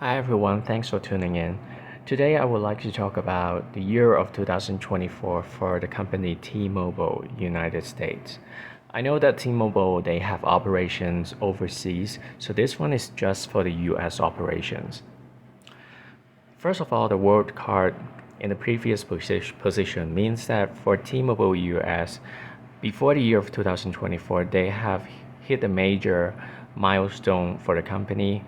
Hi everyone, thanks for tuning in. Today I would like to talk about the year of 2024 for the company T-Mobile United States. I know that T-Mobile they have operations overseas, so this one is just for the US operations. First of all, the world card in the previous position means that for T-Mobile US, before the year of 2024, they have hit a major milestone for the company.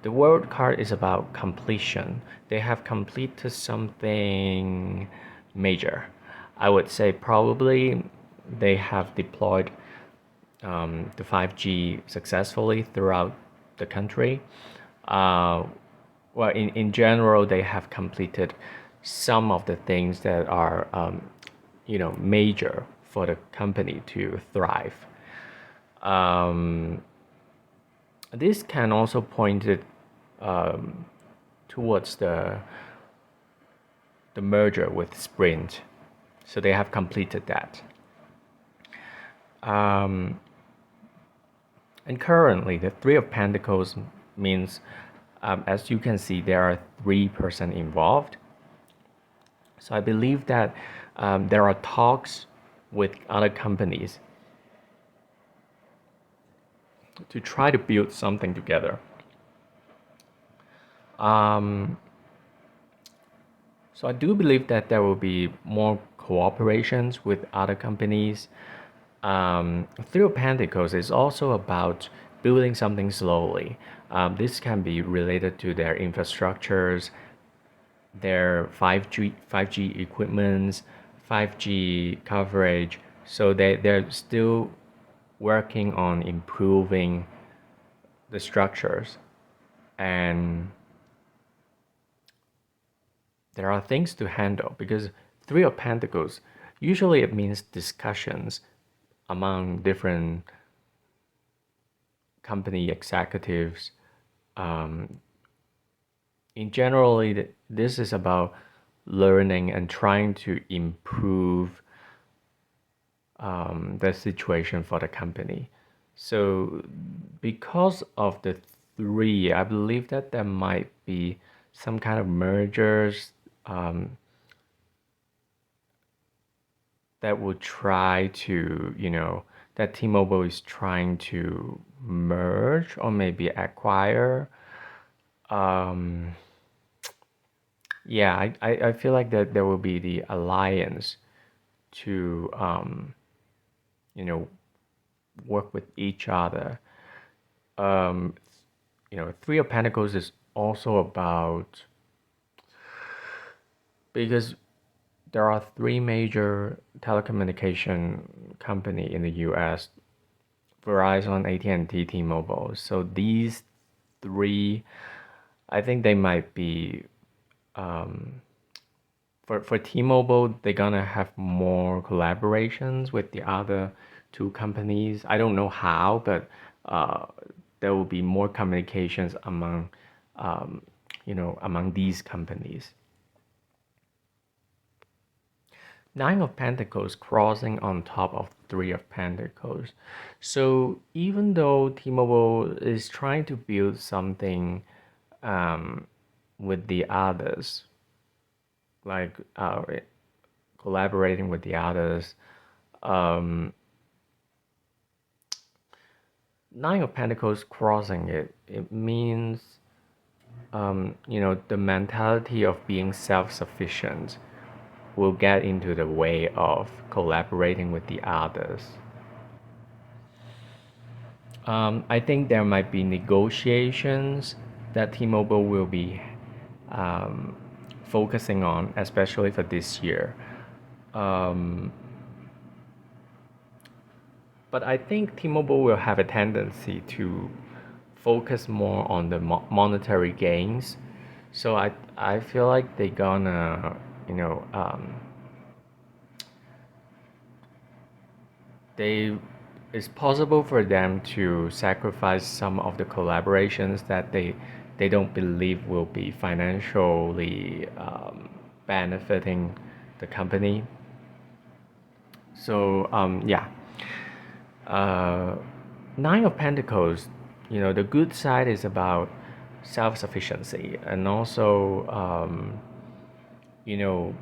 The world card is about completion. They have completed something major. I would say probably they have deployed the 5G successfully throughout the country. Uh, in general, they have completed some of the things that are, major for the company to thrive. Um, this can also point it towards the merger with Sprint, so they have completed that. Um, and currently, the Three of Pentacles means, as you can see, there are three-person involved. So I believe that there are talks with other companies to try to build something together. So I do believe that there will be more cooperations with other companies. Three of Pentacles is also about building something slowly. This can be related to their infrastructures, their 5G equipments, 5G coverage. So they're still working on improving the structures, and there are things to handle because Three of Pentacles usually it means discussions among different company executives. Um, in generally, this is about learning and trying to improve the situation for the company. So, because of the three, I believe that there might be some kind of mergers that would try to, that T-Mobile is trying to merge or maybe acquire. Um, yeah, I feel like that there will be the alliance to, you know, work with each other. Um, Three of Pentacles is also about because there are three major telecommunication company in the US: Verizon, AT&T, T-Mobile. So these three, I think they might be for T-Mobile, they're gonna have more collaborations with the other two companies. I don't know how, but uh, there will be more communications among, among these companies. Nine of Pentacles crossing on top of Three of Pentacles. So even though T-Mobile is trying to build something with the others, like collaborating with the others, um, Nine of Pentacles crossing it means the mentality of being self-sufficient will get into the way of collaborating with the others. I think there might be negotiations that T-Mobile will be um, focusing on, especially for this year. Um, but I think T-Mobile will have a tendency to focus more on the monetary gains. So I feel like they're gonna, you know, they it's possible for them to sacrifice some of the collaborations that they don't believe will be financially benefiting the company. So yeah, uh, Nine of Pentacles. The good side is about self-sufficiency and also you know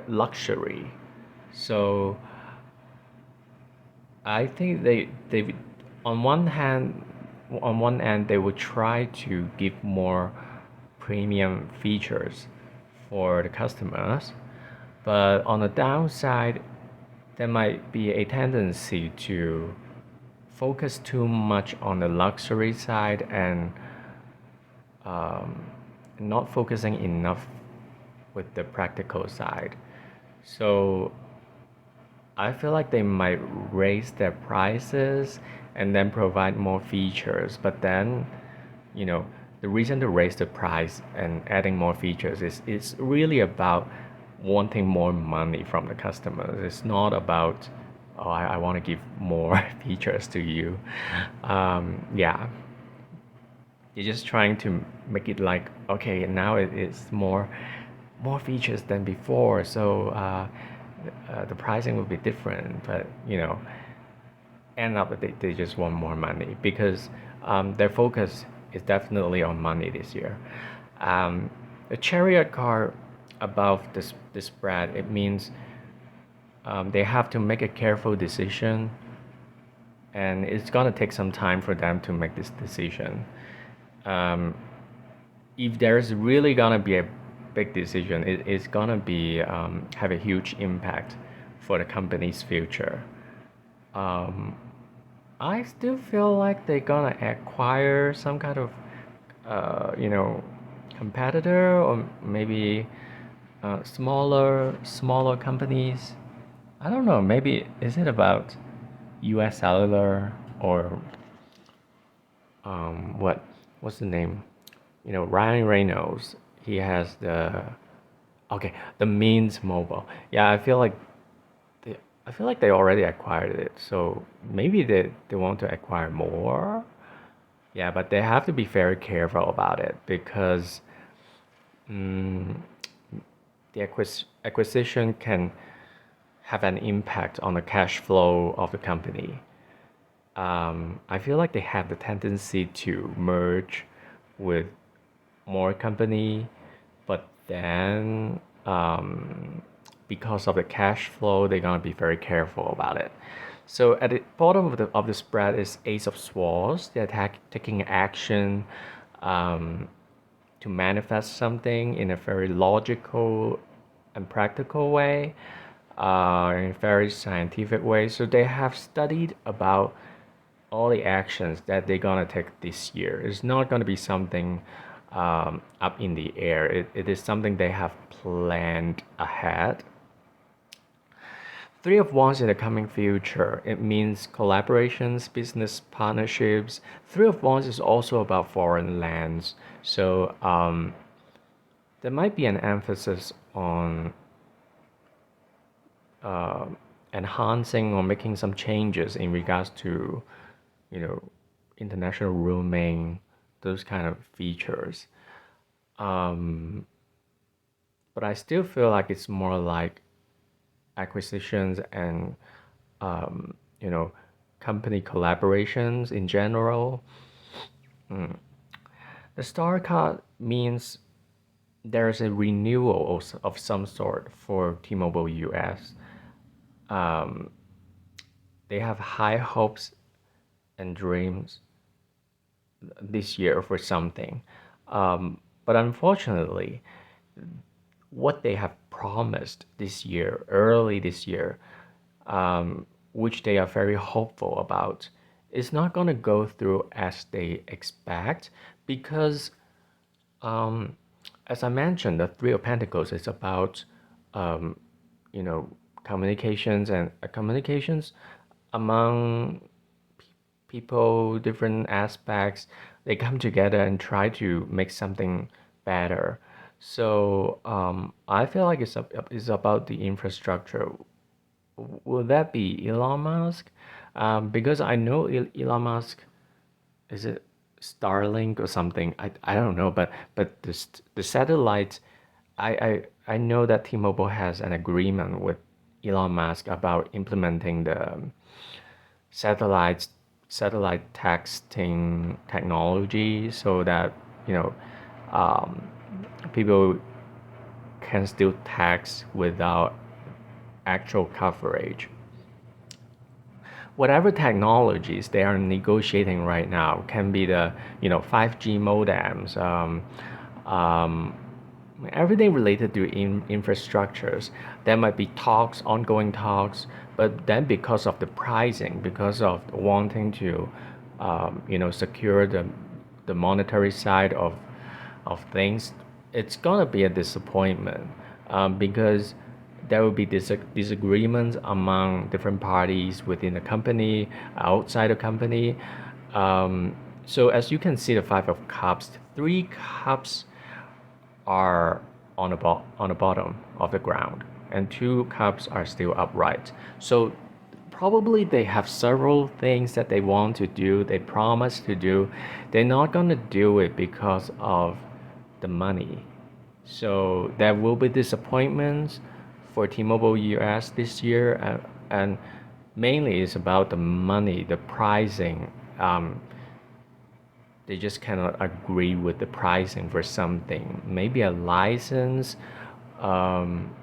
luxury. So I think they on one hand on one end they would try to give more premium features for the customers, but on the downside there might be a tendency to focus too much on the luxury side and um, not focusing enough with the practical side. So I feel like they might raise their prices and then provide more features, but then, you know, the reason to raise the price and adding more features is it's really about wanting more money from the customers. It's not about, oh, I want to give more features to you. Yeah, you're just trying to make it like, okay, now it's more features than before, so the pricing will be different. But end up they just want more money because their focus is definitely on money this year. Um, the chariot car above this spread, it means they have to make a careful decision, and it's gonna take some time for them to make this decision. Um, if there's really gonna be a big decision, it's gonna be have a huge impact for the company's future. Um, I still feel like they're gonna acquire some kind of, competitor or maybe smaller companies. I don't know. Maybe is it about U.S. Cellular or what's the name? Ryan Reynolds. He has the Means Mobile. Yeah, I feel like they already acquired it, so maybe they want to acquire more. Yeah, but they have to be very careful about it because mm, the acquisition can have an impact on the cash flow of the company. I feel like they have the tendency to merge with more company, but then because of the cash flow, they're gonna be very careful about it. So at the bottom of the spread is Ace of Swords. They're taking action um, to manifest something in a very logical and practical way, in a very scientific way. So they have studied about all the actions that they're gonna take this year. It's not gonna be something up in the air. It is something they have planned ahead. Three of Wands in the coming future. It means collaborations, business partnerships. Three of Wands is also about foreign lands. So there might be an emphasis on uh, enhancing or making some changes in regards to, you know, international roaming, those kind of features. Um, but I still feel like it's more like acquisitions and um, you know company collaborations in general. The star card means there's a renewal of some sort for T-Mobile US. Um, they have high hopes and dreams this year for something, but unfortunately, what they have promised this year, early this year, which they are very hopeful about, is not going to go through as they expect because, um, as I mentioned, the Three of Pentacles is about, um, you know, communications and communications among people, different aspects. They come together and try to make something better. So I feel like it's about the infrastructure. Will that be Elon Musk? Because I know Elon Musk, is it Starlink or something? I don't know, but the satellite, I know that T-Mobile has an agreement with Elon Musk about implementing the satellites satellite texting technology so that you know um, people can still text without actual coverage. Whatever technologies they are negotiating right now can be the 5G modems, um, everything related to infrastructures. There might be talks, ongoing talks, but then because of the pricing, because of wanting to secure the monetary side of things, it's gonna be a disappointment, because there will be disagreements among different parties within the company, outside the company. So as you can see, the Five of Cups, three cups are on the bottom of the ground, and two cups are still upright. So probably they have several things that they want to do, they promise to do. They're not gonna do it because of the money. So there will be disappointments for T-Mobile US this year, and mainly it's about the money, the pricing. They just cannot agree with the pricing for something. Maybe a license, um,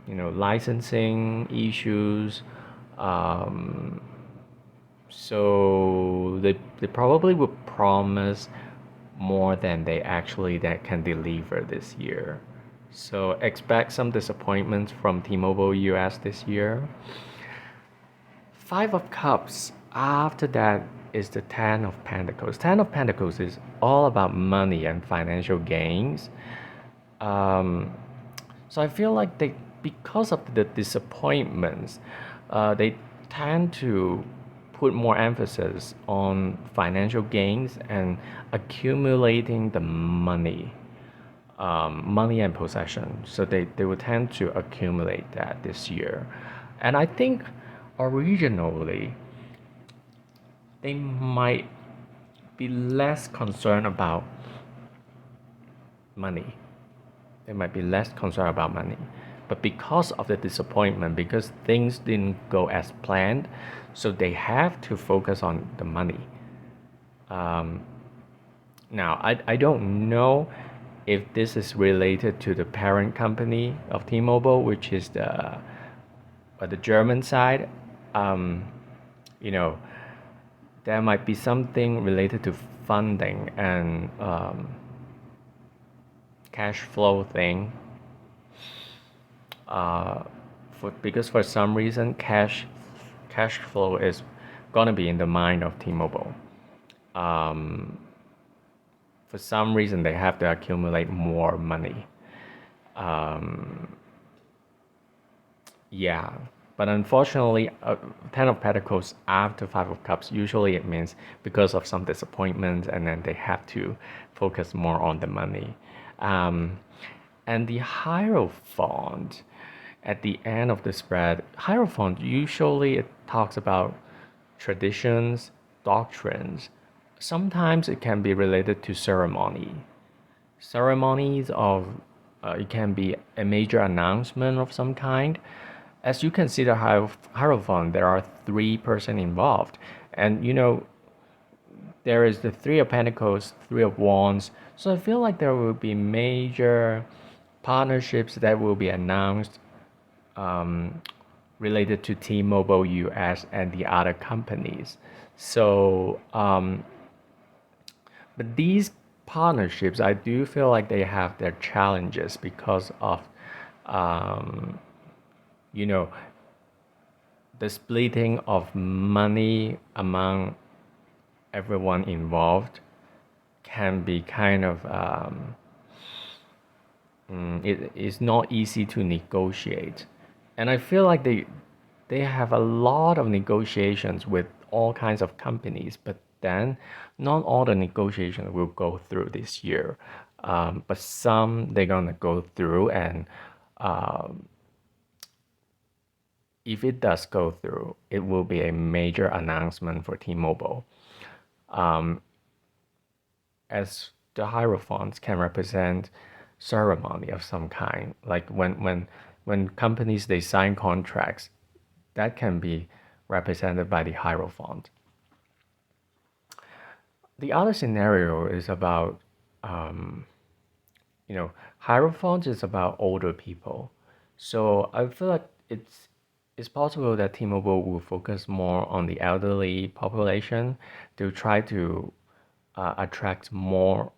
licensing issues. Um, so they probably would promise more than they actually that can deliver this year. So expect some disappointments from T-Mobile US this year. Five of Cups. After that is the Ten of Pentacles. Ten of Pentacles is all about money and financial gains. Um, so I feel like because of the disappointments, they tend to put more emphasis on financial gains and accumulating the money, money and possession. So they will tend to accumulate that this year. And I think originally they might be less concerned about money. They might be less concerned about money. But because of the disappointment, because things didn't go as planned, so they have to focus on the money. Um, Now, I don't know if this is related to the parent company of T-Mobile, which is the German side. Um, you know, there might be something related to funding and cash flow thing. Uh, because for some reason cash flow is gonna be in the mind of T-Mobile. Um, for some reason they have to accumulate more money. Um, yeah, but unfortunately, Ten of Pentacles after Five of Cups, usually it means because of some disappointment, and then they have to focus more on the money. Um, and the Hierophant at the end of the spread, Hierophant usually it talks about traditions, doctrines. Sometimes it can be related to ceremonies of it can be a major announcement of some kind. As you can see the Hierophant, there are three-person involved, and there is the Three of Pentacles, Three of Wands. So I feel like there will be major partnerships that will be announced, um, related to T-Mobile US and the other companies. So but these partnerships, I do feel like they have their challenges because of, um, you know, the splitting of money among everyone involved can be kind of, it is not easy to negotiate. And I feel like they have a lot of negotiations with all kinds of companies, but then not all the negotiations will go through this year. But some they're gonna go through, and um, if it does go through, it will be a major announcement for T-Mobile. Um, as the Hierophants can represent ceremony of some kind, like when companies they sign contracts, that can be represented by the Hierophant. The other scenario is about, um, you know, Hierophant is about older people. So I feel like it's possible that T-Mobile will focus more on the elderly population to try to attract more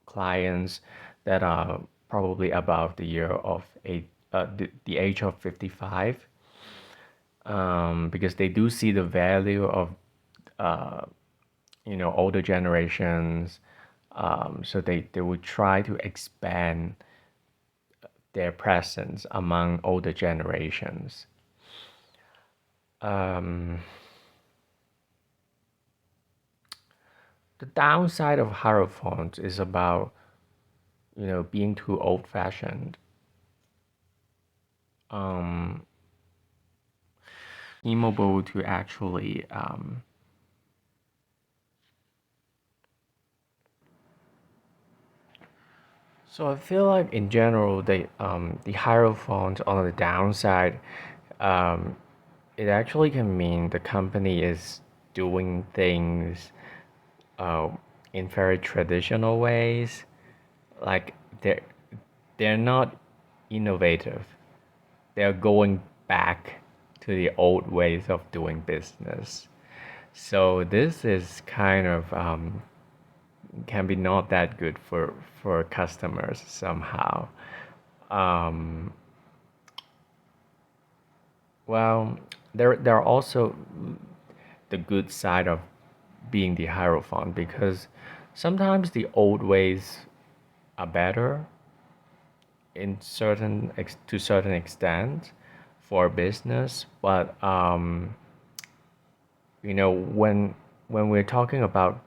clients that are probably above the year of the age of 55, because they do see the value of uh, older generations. So they would try to expand their presence among older generations. Um, the downside of Hierophant is about being too old-fashioned. Um, T-Mobile to actually so I feel like in general the Hierophant on the downside, um, it actually can mean the company is doing things uh, in very traditional ways. Like they're not innovative. They're going back to the old ways of doing business. So this is kind of can be not that good for customers somehow. Um, well, there are also the good side of being the Hierophant, because sometimes the old ways are better in to certain extent for business, but when we're talking about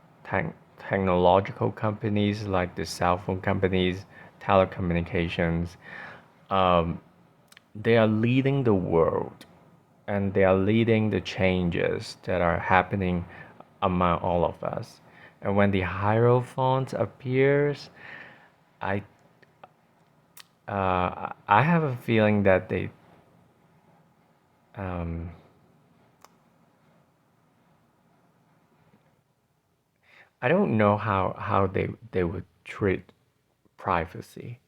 technological companies like the cell phone companies, telecommunications, um, they are leading the world, and they are leading the changes that are happening among all of us. And when the Hierophant appears, I I have a feeling that um, I don't know how they would treat privacy.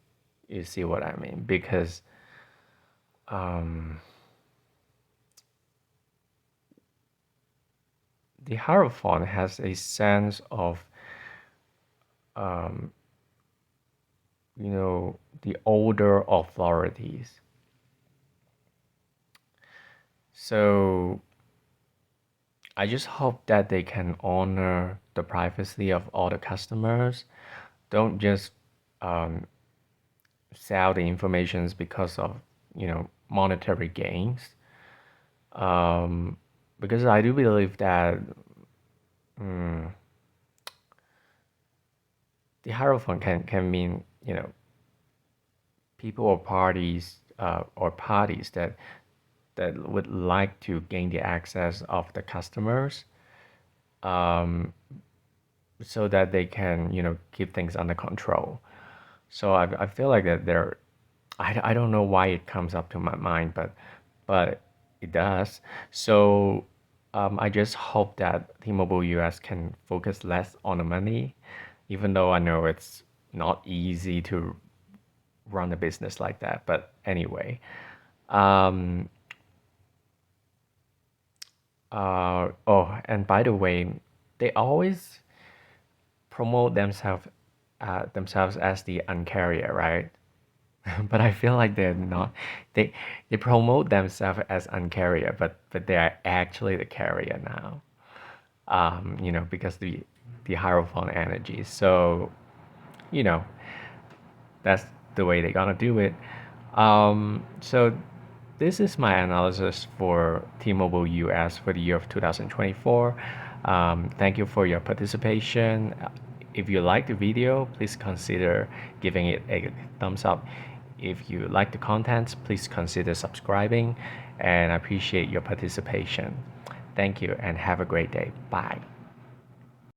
You see what I mean? Because um, the Hierophant has a sense of um, the older authorities. So I just hope that they can honor the privacy of all the customers. Don't just um, sell the informations because of monetary gains. Um, because I do believe that mm, the Hierophant can mean people or parties that would like to gain the access of the customers, um, so that they can keep things under control. So I feel like that I don't know why it comes up to my mind, but it does. So I just hope that T-Mobile US can focus less on the money, even though I know it's not easy to run a business like that. But anyway, um, oh, and by the way, they always promote themselves as the uncarrier, right? But I feel like they're not. They they promote themselves as uncarrier, but they are actually the carrier now. Because the Hierophant energy. So you know that's the way they're gonna do it. So this is my analysis for T-Mobile US for the year of 2024. Thank you for your participation. If you like the video, please consider giving it a thumbs up. If you like the content, please consider subscribing, and I appreciate your participation. Thank you and have a great day. Bye.